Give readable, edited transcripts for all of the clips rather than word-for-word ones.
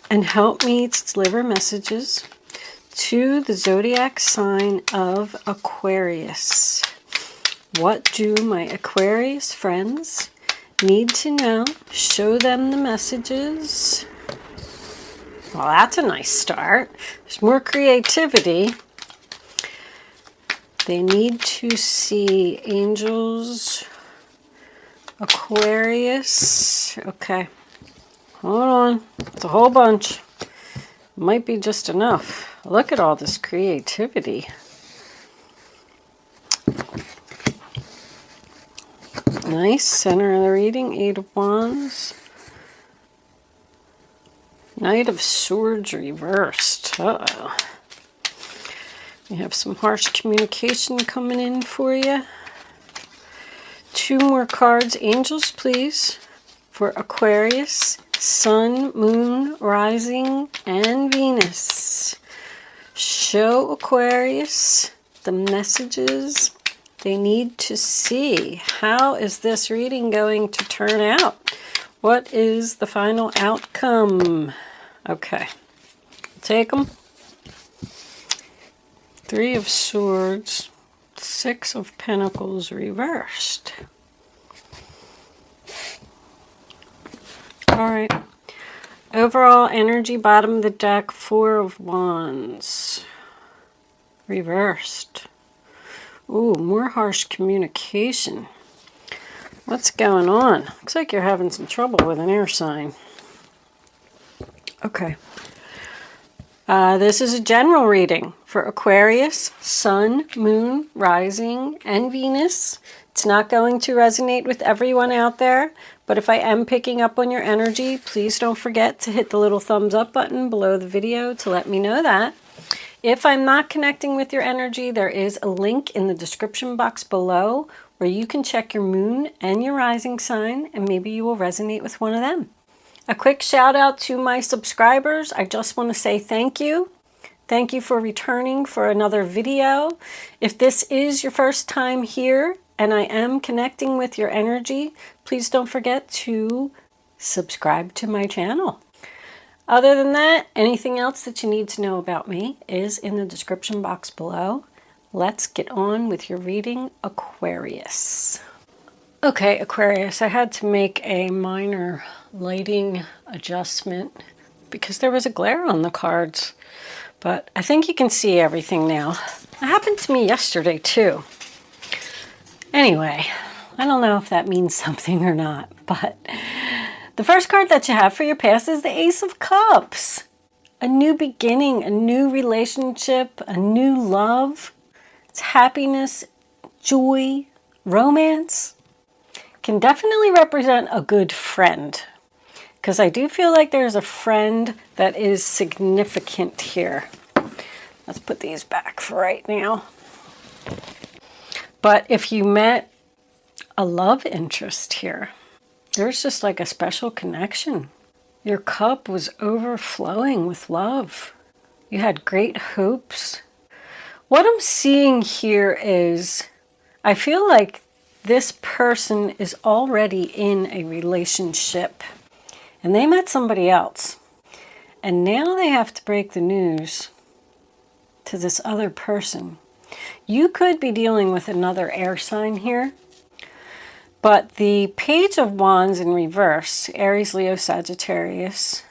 and help me to deliver messages to the zodiac sign of Aquarius. What do my Aquarius friends need to know? Show them the messages. Well, that's a nice start. There's more creativity. They need to see angels, Aquarius. Okay, hold on. It's a whole bunch. Might be just enough. Look at all this creativity. Nice. Center of the reading, Eight of Wands. Knight of Swords reversed. Uh-oh. We have some harsh communication coming in for you. Two more cards. Angels, please, for Aquarius. Sun, Moon, Rising, and Venus. Show Aquarius the messages they need to see. How is this reading going to turn out? What is the final outcome? Okay, take them. Three of Swords, Six of Pentacles reversed. All right. Overall energy, bottom of the deck, Four of Wands. Reversed. Ooh, more harsh communication. What's going on? Looks like you're having some trouble with an air sign. Okay. This is a general reading for Aquarius, Sun, Moon, Rising, and Venus. It's not going to resonate with everyone out there, but if I am picking up on your energy, please don't forget to hit the little thumbs up button below the video to let me know that. If I'm not connecting with your energy, there is a link in the description box below where you can check your moon and your rising sign, and maybe you will resonate with one of them. A quick shout out to my subscribers. I just want to say thank you. Thank you for returning for another video. If this is your first time here and I am connecting with your energy, please don't forget to subscribe to my channel. Other than that, anything else that you need to know about me is in the description box below. Let's get on with your reading, Aquarius. Okay, Aquarius, I had to make a minor lighting adjustment because there was a glare on the cards, but I think you can see everything now. It happened to me yesterday too. Anyway, I don't know if that means something or not, but the first card that you have for your past is the Ace of Cups. A new beginning, a new relationship, a new love. It's happiness, joy, romance. Can definitely represent a good friend, because I do feel like there's a friend that is significant here. Let's put these back for right now. But if you met a love interest here, there's just like a special connection. Your cup was overflowing with love. You had great hopes. What I'm seeing here is, I feel like this person is already in a relationship and they met somebody else. And now they have to break the news to this other person. You could be dealing with another air sign here. But the Page of Wands in reverse, Aries, Leo, Sagittarius,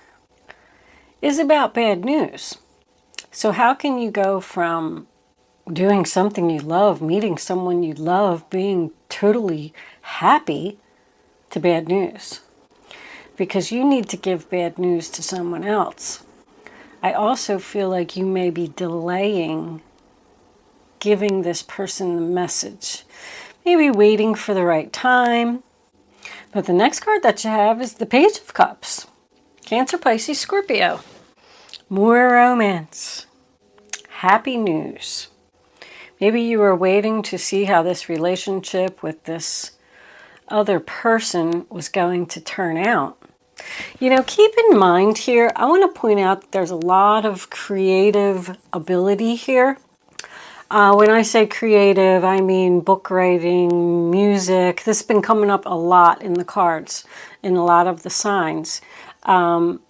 is about bad news. So how can you go from doing something you love, meeting someone you love, being totally happy, to bad news? Because you need to give bad news to someone else. I also feel like you may be delaying giving this person the message. Maybe waiting for the right time. But the next card that you have is the Page of Cups. Cancer, Pisces, Scorpio. More romance. Happy news. Maybe you were waiting to see how this relationship with this other person was going to turn out. You know, keep in mind here, I want to point out that there's a lot of creative ability here. When I say creative, I mean book writing, music. This has been coming up a lot in the cards, in a lot of the signs. And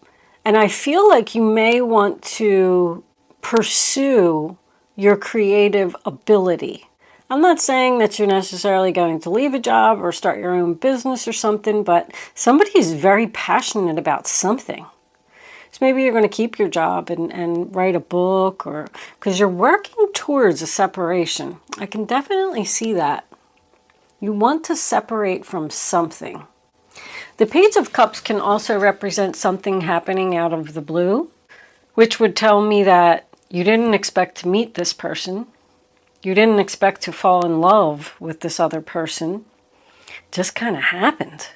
And I feel like you may want to pursue your creative ability. I'm not saying that you're necessarily going to leave a job or start your own business or something, but somebody is very passionate about something. So maybe you're going to keep your job and write a book, or because you're working towards a separation. I can definitely see that. You want to separate from something. The Page of Cups can also represent something happening out of the blue, which would tell me that you didn't expect to meet this person. You didn't expect to fall in love with this other person. It just kind of happened.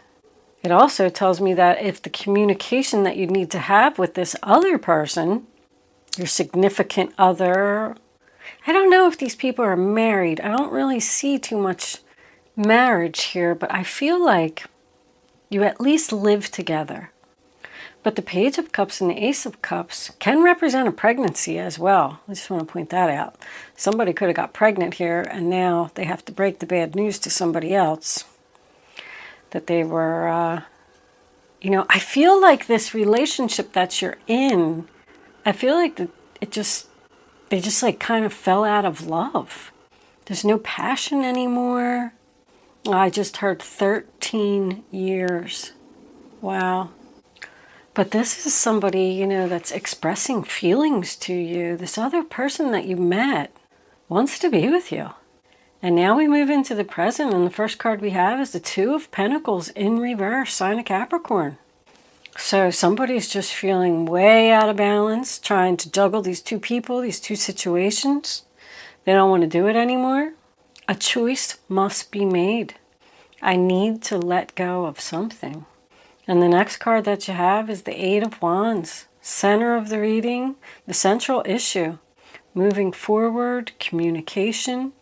It also tells me that if the communication that you need to have with this other person, your significant other, I don't know if these people are married. I don't really see too much marriage here, but I feel like you at least live together. But the Page of Cups and the Ace of Cups can represent a pregnancy as well. I just want to point that out. Somebody could have got pregnant here, and now they have to break the bad news to somebody else that they were, I feel like this relationship that you're in, I feel like they just like kind of fell out of love. There's no passion anymore. I just heard 13 years. Wow. But this is somebody, that's expressing feelings to you. This other person that you met wants to be with you. And now we move into the present, and the first card we have is the Two of Pentacles in reverse, sign of Capricorn. So somebody's just feeling way out of balance, trying to juggle these two people, these two situations. They don't want to do it anymore. A choice must be made. I need to let go of something. And the next card that you have is the Eight of Wands, center of the reading, the central issue. Moving forward, communication.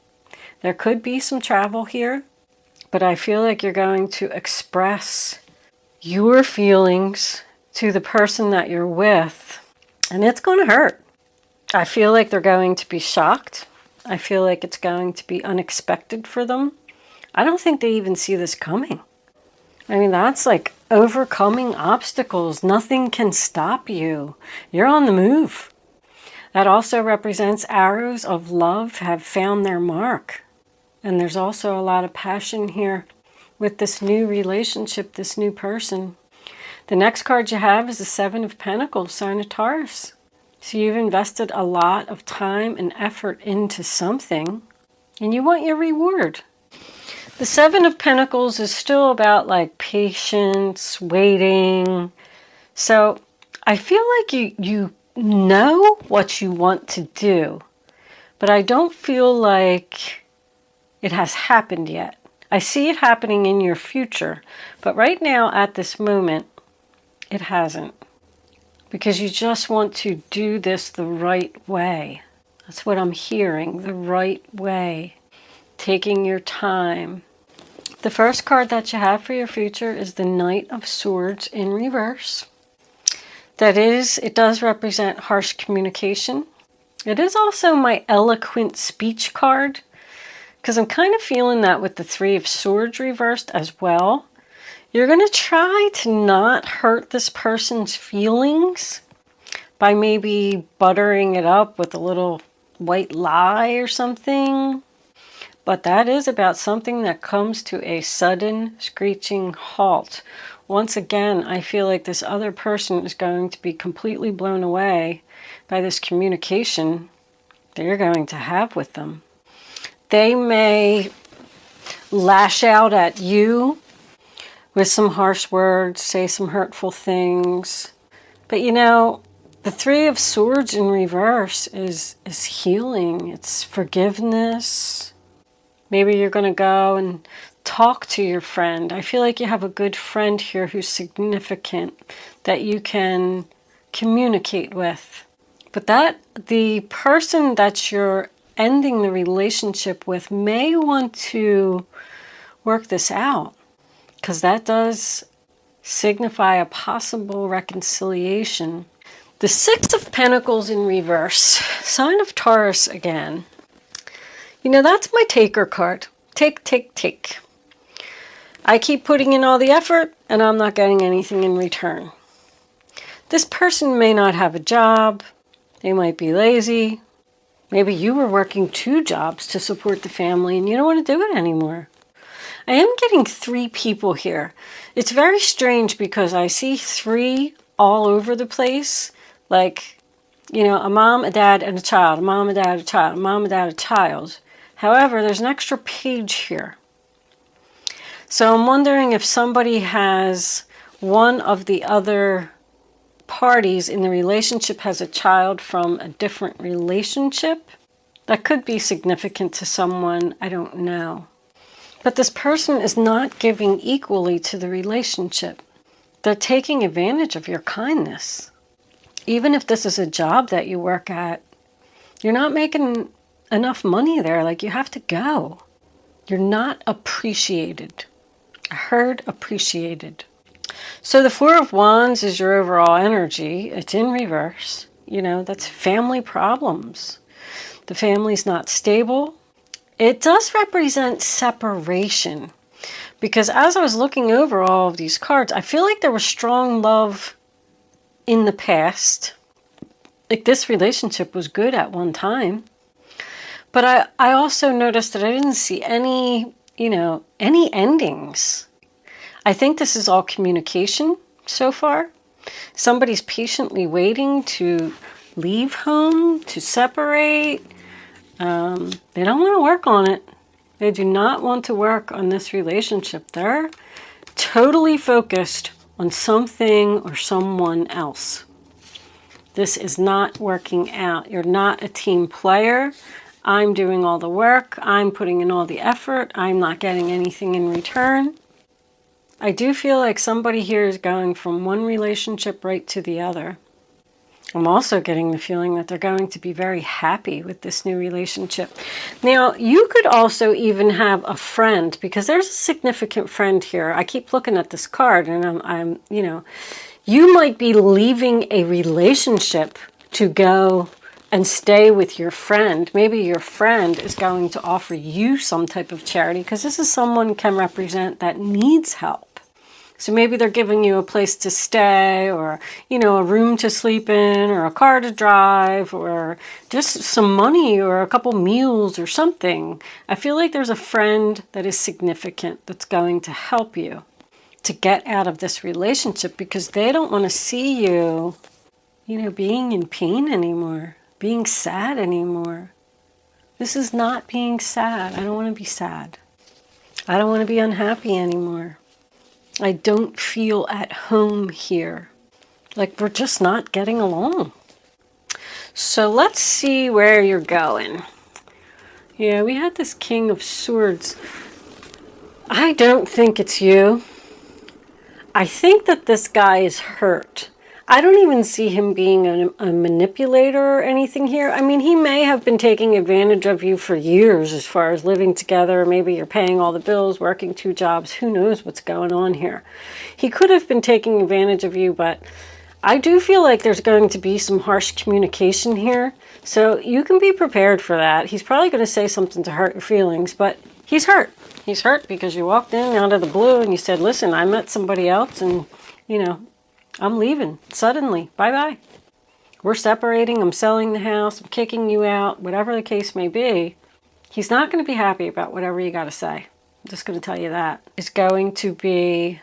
There could be some travel here, but I feel like you're going to express your feelings to the person that you're with, and it's going to hurt. I feel like they're going to be shocked. I feel like it's going to be unexpected for them. I don't think they even see this coming. I mean, that's like overcoming obstacles. Nothing can stop you. You're on the move. That also represents arrows of love have found their mark. And there's also a lot of passion here with this new relationship, this new person. The next card you have is the Seven of Pentacles, sign of Taurus. So you've invested a lot of time and effort into something, and you want your reward. The Seven of Pentacles is still about like patience, waiting. So I feel like you know what you want to do, but I don't feel like it has happened yet. I see it happening in your future, but right now at this moment, it hasn't. Because you just want to do this the right way. That's what I'm hearing, the right way. Taking your time. The first card that you have for your future is the Knight of Swords in reverse. It does represent harsh communication. It is also my eloquent speech card, because I'm kind of feeling that with the Three of Swords reversed as well. You're going to try to not hurt this person's feelings by maybe buttering it up with a little white lie or something. But that is about something that comes to a sudden screeching halt. Once again, I feel like this other person is going to be completely blown away by this communication that you're going to have with them. They may lash out at you with some harsh words, say some hurtful things. But the Three of Swords in reverse is healing. It's forgiveness. Maybe you're going to go and talk to your friend. I feel like you have a good friend here who's significant that you can communicate with. But the person that you're ending the relationship with may want to work this out, because that does signify a possible reconciliation. The Six of Pentacles in reverse, sign of Taurus again. That's my taker card. Take, take, take. I keep putting in all the effort, and I'm not getting anything in return. This person may not have a job. They might be lazy. Maybe you were working 2 jobs to support the family and you don't want to do it anymore. I am getting 3 people here. It's very strange because I see 3 all over the place. Like, you know, a mom, a dad, and a child. A mom, a dad, a child. A mom, a dad, a child. However, there's an extra page here. So I'm wondering if somebody has one of the other parties in the relationship has a child from a different relationship. That could be significant to someone, I don't know. But this person is not giving equally to the relationship. They're taking advantage of your kindness. Even if this is a job that you work at, you're not making enough money there. Like, you have to go. You're not appreciated. I heard appreciated. So the 4 of Wands is your overall energy. It's in reverse. You know, that's family problems. The family's not stable. It does represent separation. Because as I was looking over all of these cards, I feel like there was strong love in the past. Like, this relationship was good at one time. But I also noticed that I didn't see any, you know, any endings. I think this is all communication so far. Somebody's patiently waiting to leave home, to separate. They don't want to work on it. They do not want to work on this relationship. They're totally focused on something or someone else. This is not working out. You're not a team player. I'm doing all the work. I'm putting in all the effort. I'm not getting anything in return. I do feel like somebody here is going from one relationship right to the other. I'm also getting the feeling that they're going to be very happy with this new relationship. Now, you could also even have a friend, because there's a significant friend here. I keep looking at this card and I'm you know, you might be leaving a relationship to go and stay with your friend. Maybe your friend is going to offer you some type of charity, because this is someone can represent that needs help. So maybe they're giving you a place to stay, or, you know, a room to sleep in, or a car to drive, or just some money, or a couple meals or something. I feel like there's a friend that is significant that's going to help you to get out of this relationship, because they don't want to see you, you know, being in pain anymore, being sad anymore. This is not being sad. I don't want to be sad. I don't want to be unhappy anymore. I don't feel at home here. Like, we're just not getting along. So let's see where you're going. Yeah, we had this King of Swords. I don't think it's you. I think that this guy is hurt. I don't even see him being a manipulator or anything here. I mean, he may have been taking advantage of you for years as far as living together. Maybe you're paying all the bills, working 2 jobs. Who knows what's going on here? He could have been taking advantage of you, but I do feel like there's going to be some harsh communication here. So you can be prepared for that. He's probably going to say something to hurt your feelings, but he's hurt. He's hurt because you walked in out of the blue and you said, listen, I met somebody else and, you know, I'm leaving suddenly. Bye-bye. We're separating. I'm selling the house. I'm kicking you out. Whatever the case may be. He's not going to be happy about whatever you got to say. I'm just going to tell you that. It's going to be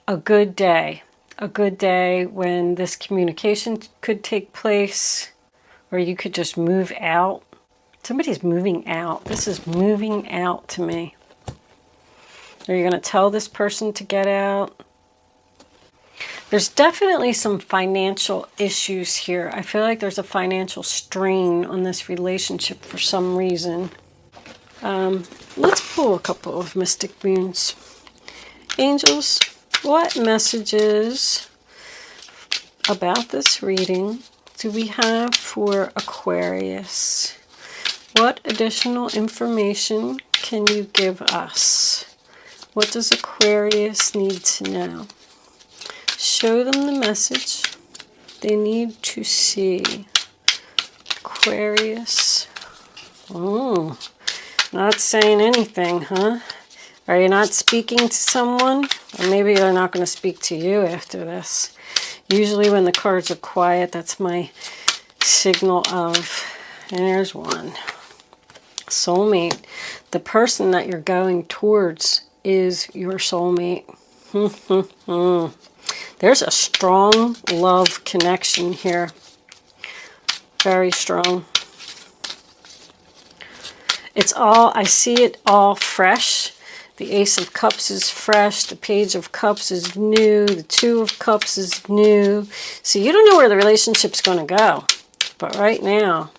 a good day. A good day when this communication could take place, or you could just move out. Somebody's moving out. This is moving out to me. Are you going to tell this person to get out? There's definitely some financial issues here. I feel like there's a financial strain on this relationship for some reason. Let's pull a couple of mystic moons. Angels, what messages about this reading do we have for Aquarius? What additional information can you give us? What does Aquarius need to know? Show them the message they need to see. Aquarius. Oh, not saying anything, huh? Are you not speaking to someone? Or maybe they're not going to speak to you after this. Usually when the cards are quiet, that's my signal of, and there's one. Soulmate. The person that you're going towards is your soulmate. There's a strong love connection here. Very strong. It's all, I see it all fresh. The Ace of Cups is fresh. The Page of Cups is new. The Two of Cups is new. So you don't know where the relationship's going to go. But right now,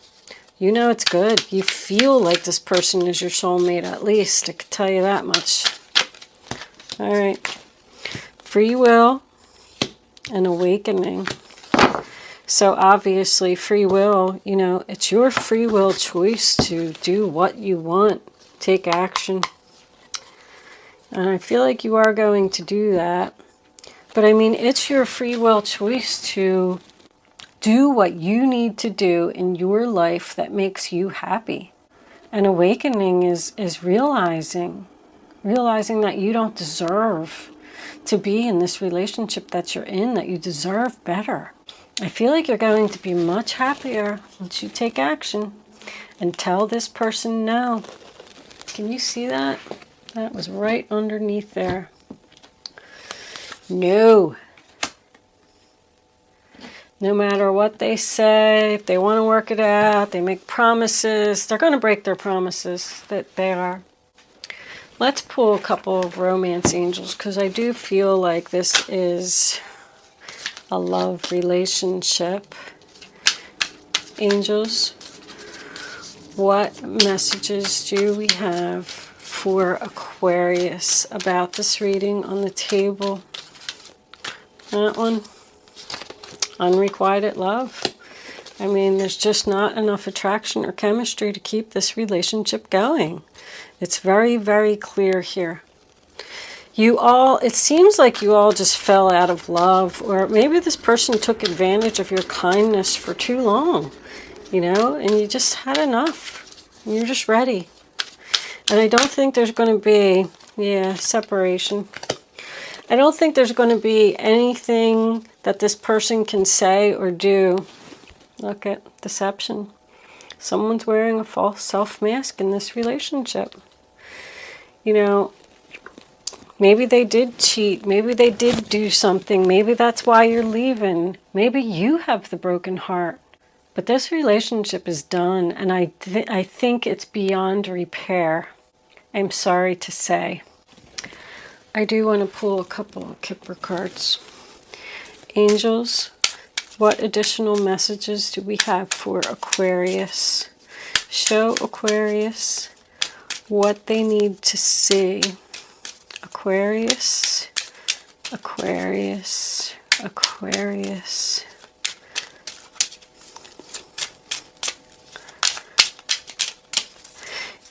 you know it's good. You feel like this person is your soulmate, at least. I can tell you that much. All right. Free will and awakening. So obviously free will, you know, it's your free will choice to do what you want. Take action. And I feel like you are going to do that. But I mean, it's your free will choice to do what you need to do in your life that makes you happy. And awakening is realizing that you don't deserve to be in this relationship that you're in, that you deserve better. I feel like you're going to be much happier once you take action and tell this person no. Can you see that? That was right underneath there. No. No matter what they say, if they want to work it out, they make promises, they're going to break their promises that they are. Let's pull a couple of romance angels, because I do feel like this is a love relationship. Angels, what messages do we have for Aquarius about this reading on the table? That one. Unrequited love. I mean, there's just not enough attraction or chemistry to keep this relationship going. It's very, very clear here. You all, it seems like you all just fell out of love, or maybe this person took advantage of your kindness for too long, you know, and you just had enough. You're just ready. And I don't think there's going to be, separation. I don't think there's going to be anything that this person can say or do. Look at deception. Someone's wearing a false self-mask in this relationship. You know, maybe they did cheat. Maybe they did do something. Maybe that's why you're leaving. Maybe you have the broken heart. But this relationship is done, and I think it's beyond repair. I'm sorry to say. I do want to pull a couple of Kipper cards. Angels, what additional messages do we have for Aquarius? Show Aquarius what they need to see. Aquarius, Aquarius, Aquarius.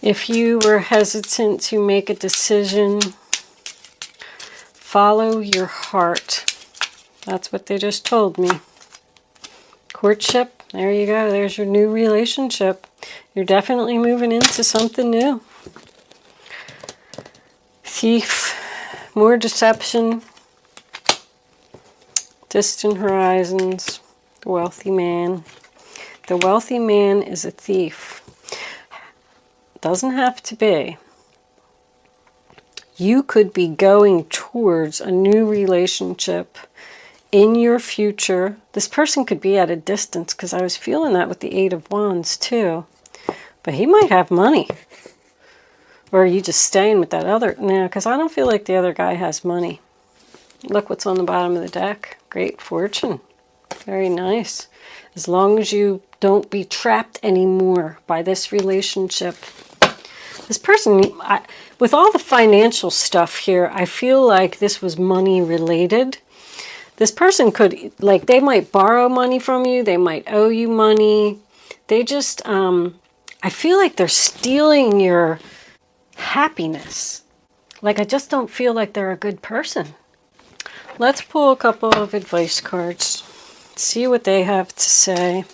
If you were hesitant to make a decision, follow your heart. That's what they just told me. Courtship, there you go. There's your new relationship. You're definitely moving into something new. Thief, more deception. Distant horizons. The wealthy man. The wealthy man is a thief. Doesn't have to be. You could be going towards a new relationship in your future. This person could be at a distance, because I was feeling that with the Eight of Wands too. But he might have money. Or are you just staying with that other? No, because I don't feel like the other guy has money. Look what's on the bottom of the deck. Great fortune. Very nice. As long as you don't be trapped anymore by this relationship. This person, with all the financial stuff here, I feel like this was money related. This person could, like, they might borrow money from you. They might owe you money. They just, I feel like they're stealing your happiness. Like, I just don't feel like they're a good person. Let's pull a couple of advice cards. See what they have to say.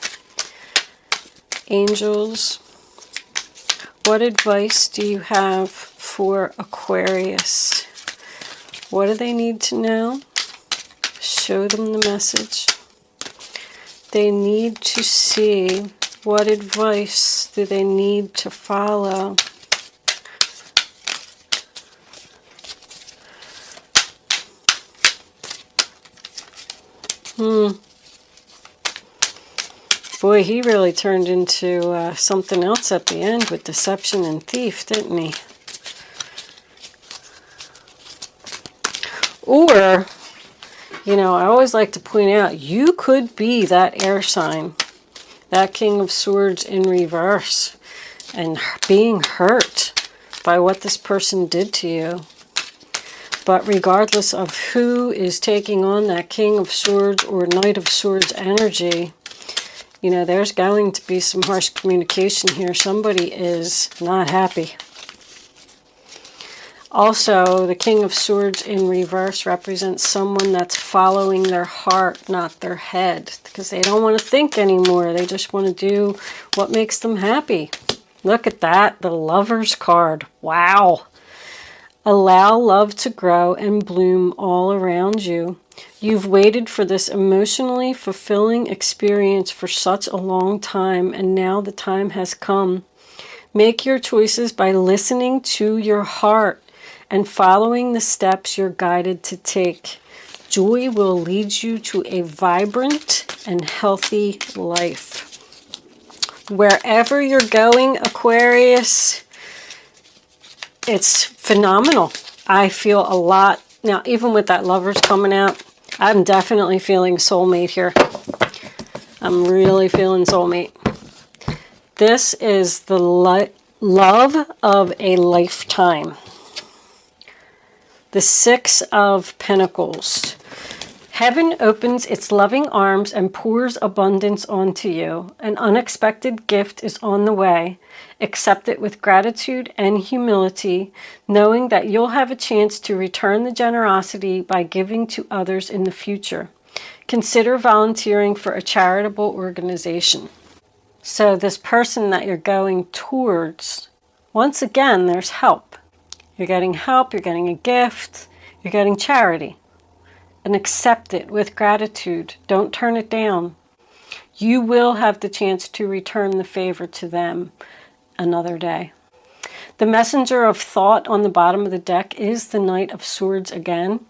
Angels, what advice do you have for Aquarius? What do they need to know? Show them the message. They need to see what advice do they need to follow. Boy, he really turned into something else at the end with deception and thief, didn't he? Or, you know, I always like to point out, you could be that air sign, that King of Swords in reverse, and being hurt by what this person did to you. But regardless of who is taking on that King of Swords or Knight of Swords energy, you know, there's going to be some harsh communication here. Somebody is not happy. Also, the King of Swords in reverse represents someone that's following their heart, not their head, because they don't want to think anymore. They just want to do what makes them happy. Look at that, the Lover's card. Wow. Allow love to grow and bloom all around you. You've waited for this emotionally fulfilling experience for such a long time, and now the time has come. Make your choices by listening to your heart and following the steps you're guided to take. Joy will lead you to a vibrant and healthy life. Wherever you're going, Aquarius, it's phenomenal. I feel a lot. Now, even with that Lovers coming out, I'm definitely feeling soulmate here. I'm really feeling soulmate. This is the love of a lifetime. The Six of Pentacles. Heaven opens its loving arms and pours abundance onto you. An unexpected gift is on the way. Accept it with gratitude and humility, knowing that you'll have a chance to return the generosity by giving to others in the future. Consider volunteering for a charitable organization. So this person that you're going towards, once again, there's help. You're getting help, you're getting a gift, you're getting charity. And accept it with gratitude. Don't turn it down. You will have the chance to return the favor to them another day. The messenger of thought on the bottom of the deck is the Knight of Swords again.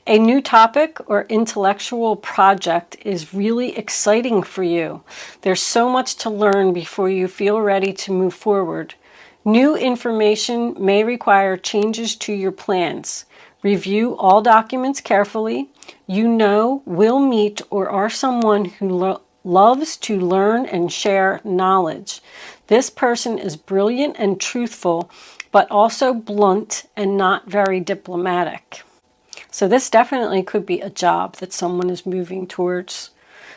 A new topic or intellectual project is really exciting for you. There's so much to learn before you feel ready to move forward. New information may require changes to your plans. Review all documents carefully. You know, will meet or are someone who loves to learn and share knowledge. This person is brilliant and truthful, but also blunt and not very diplomatic. So this definitely could be a job that someone is moving towards,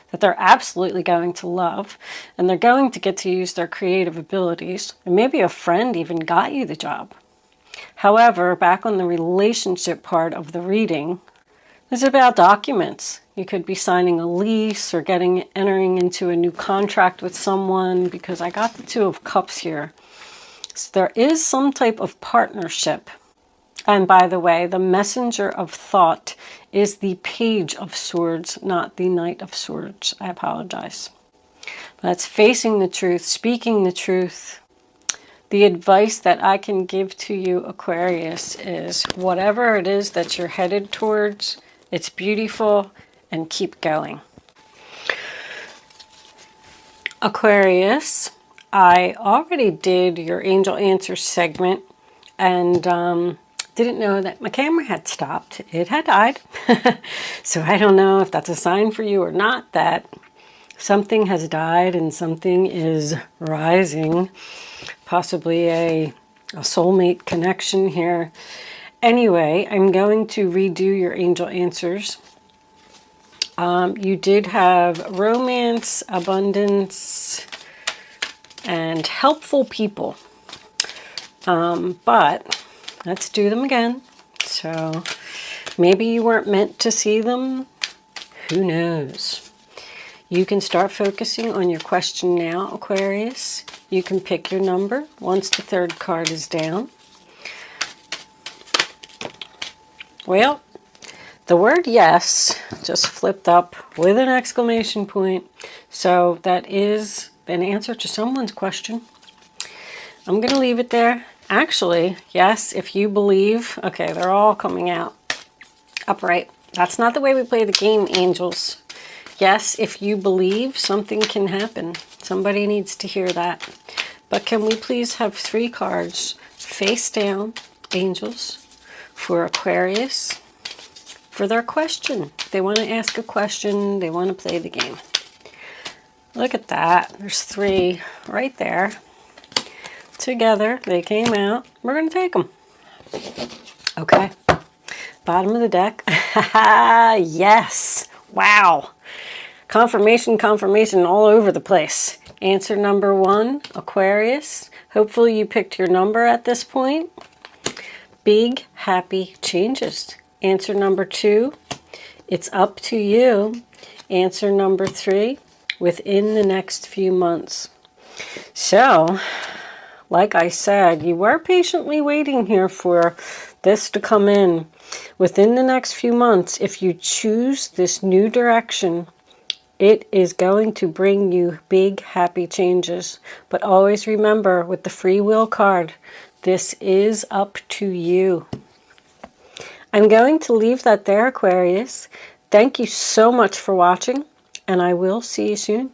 that they're absolutely going to love, and they're going to get to use their creative abilities. And maybe a friend even got you the job. However, back on the relationship part of the reading, it's about documents. You could be signing a lease or entering into a new contract with someone, because I got the Two of Cups here. So there is some type of partnership. And by the way, the messenger of thought is the Page of Swords, not the Knight of Swords. I apologize. That's facing the truth, speaking the truth. The advice that I can give to you, Aquarius, is whatever it is that you're headed towards, it's beautiful, and keep going. Aquarius, I already did your Angel Answers segment, and didn't know that my camera had stopped. It had died. So I don't know if that's a sign for you or not, that something has died and something is rising. Possibly a soulmate connection here. Anyway, I'm going to redo your Angel Answers. You did have romance, abundance, and helpful people. But let's do them again. So maybe you weren't meant to see them. Who knows? You can start focusing on your question now, Aquarius. You can pick your number once the third card is down. Well, The word yes just flipped up with an exclamation point. So that is an answer to someone's question. I'm going to leave it there. Actually, yes, if you believe. Okay, they're all coming out upright. That's not the way we play the game, angels. Yes, if you believe, something can happen. Somebody needs to hear that. But can we please have 3 cards face down, angels, for Aquarius, for their question. They want to ask a question. They want to play the game. Look at that. There's 3 right there. Together, they came out. We're going to take them. Okay. Bottom of the deck. Yes. Wow. Confirmation, confirmation all over the place. Answer number 1, Aquarius. Hopefully you picked your number at this point. Big, happy changes. Answer number 2, it's up to you. Answer number 3, within the next few months. So, like I said, you were patiently waiting here for this to come in. Within the next few months, if you choose this new direction, it is going to bring you big, happy changes. But always remember, with the free will card, this is up to you. I'm going to leave that there, Aquarius. Thank you so much for watching, and I will see you soon.